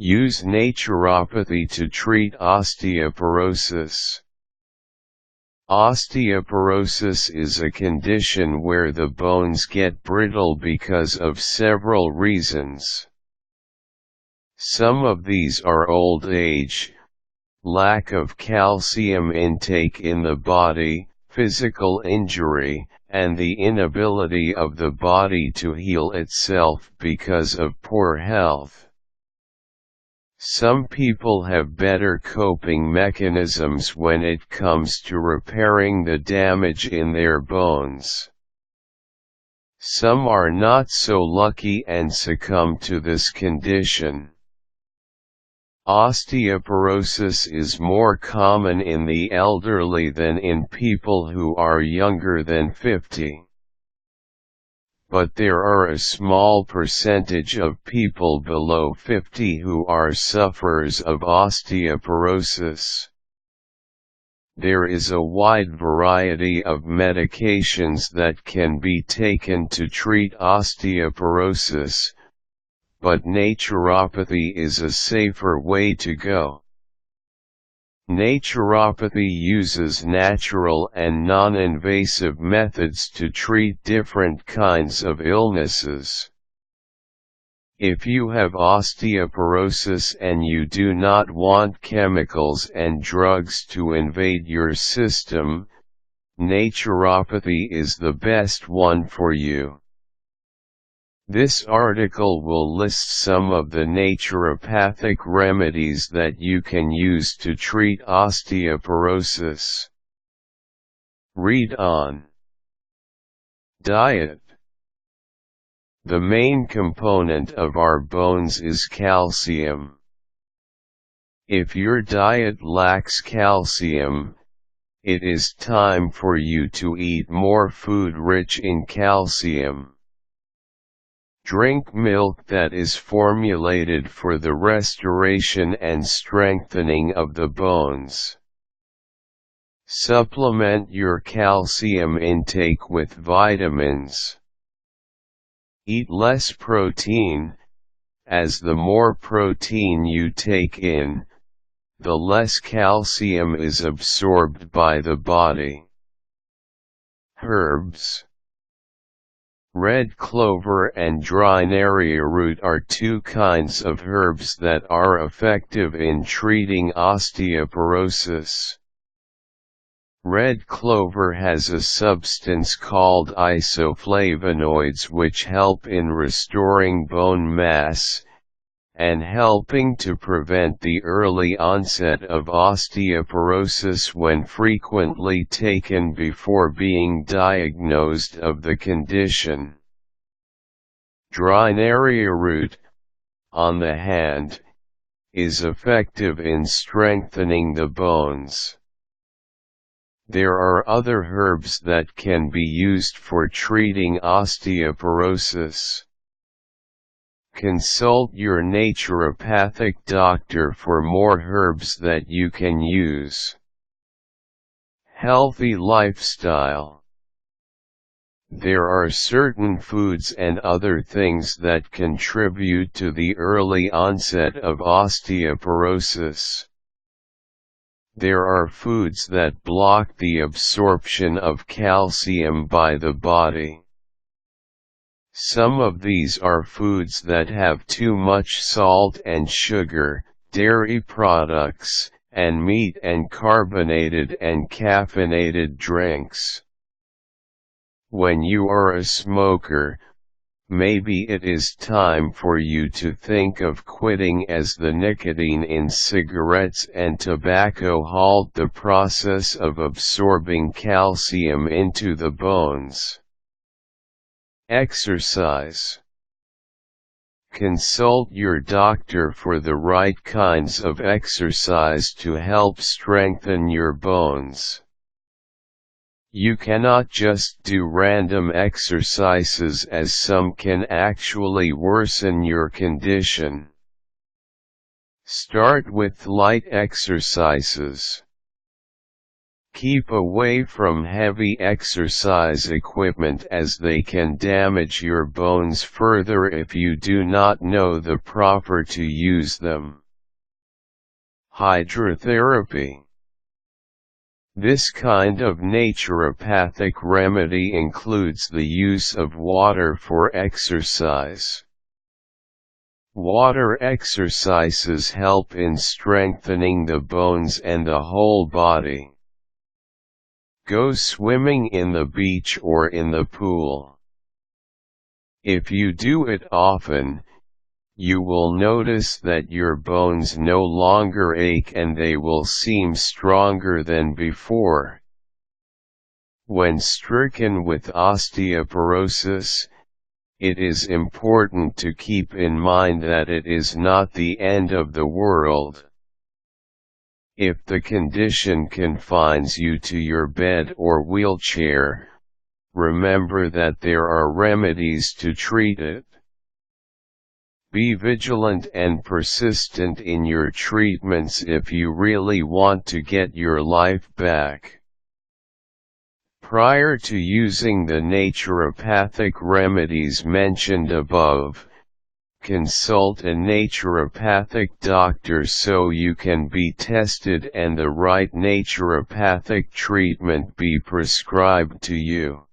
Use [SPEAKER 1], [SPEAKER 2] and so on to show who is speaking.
[SPEAKER 1] Use naturopathy to treat osteoporosis. Osteoporosis is a condition where the bones get brittle because of several reasons. Some of these are old age, lack of calcium intake in the body, physical injury, and the inability of the body to heal itself because of poor health. Some people have better coping mechanisms when it comes to repairing the damage in their bones. Some are not so lucky and succumb to this condition. Osteoporosis is more common in the elderly than in people who are younger than 50. But there are a small percentage of people below 50 who are sufferers of osteoporosis. There is a wide variety of medications that can be taken to treat osteoporosis, but naturopathy is a safer way to go. Naturopathy uses natural and non-invasive methods to treat different kinds of illnesses. If you have osteoporosis and you do not want chemicals and drugs to invade your system, naturopathy is the best one for you. This article will list some of the naturopathic remedies that you can use to treat osteoporosis. Read on. Diet. The main component of our bones is calcium. If your diet lacks calcium, it is time for you to eat more food rich in calcium. Drink milk that is formulated for the restoration and strengthening of the bones. Supplement your calcium intake with vitamins. Eat less protein, as the more protein you take in, the less calcium is absorbed by the body. Herbs. Red clover and dry arrowroot are two kinds of herbs that are effective in treating osteoporosis. Red clover has a substance called isoflavonoids which help in restoring bone mass, and helping to prevent the early onset of osteoporosis when frequently taken before being diagnosed of the condition. Dry arrowroot, on the hand, is effective in strengthening the bones. There are other herbs that can be used for treating osteoporosis. Consult your naturopathic doctor for more herbs that you can use. Healthy lifestyle. There are certain foods and other things that contribute to the early onset of osteoporosis. There are foods that block the absorption of calcium by the body. Some of these are foods that have too much salt and sugar, dairy products, and meat and carbonated and caffeinated drinks. When you are a smoker, maybe it is time for you to think of quitting, as the nicotine in cigarettes and tobacco halt the process of absorbing calcium into the bones. Exercise. Consult your doctor for the right kinds of exercise to help strengthen your bones. You cannot just do random exercises, as some can actually worsen your condition. Start with light exercises. Keep away from heavy exercise equipment as they can damage your bones further if you do not know the proper to use them. Hydrotherapy. This kind of naturopathic remedy includes the use of water for exercise. Water exercises help in strengthening the bones and the whole body. Go swimming in the beach or in the pool. If you do it often, you will notice that your bones no longer ache and they will seem stronger than before. When stricken with osteoporosis, it is important to keep in mind that it is not the end of the world. If the condition confines you to your bed or wheelchair, remember that there are remedies to treat it. Be vigilant and persistent in your treatments if you really want to get your life back. Prior to using the naturopathic remedies mentioned above, consult a naturopathic doctor so you can be tested and the right naturopathic treatment be prescribed to you.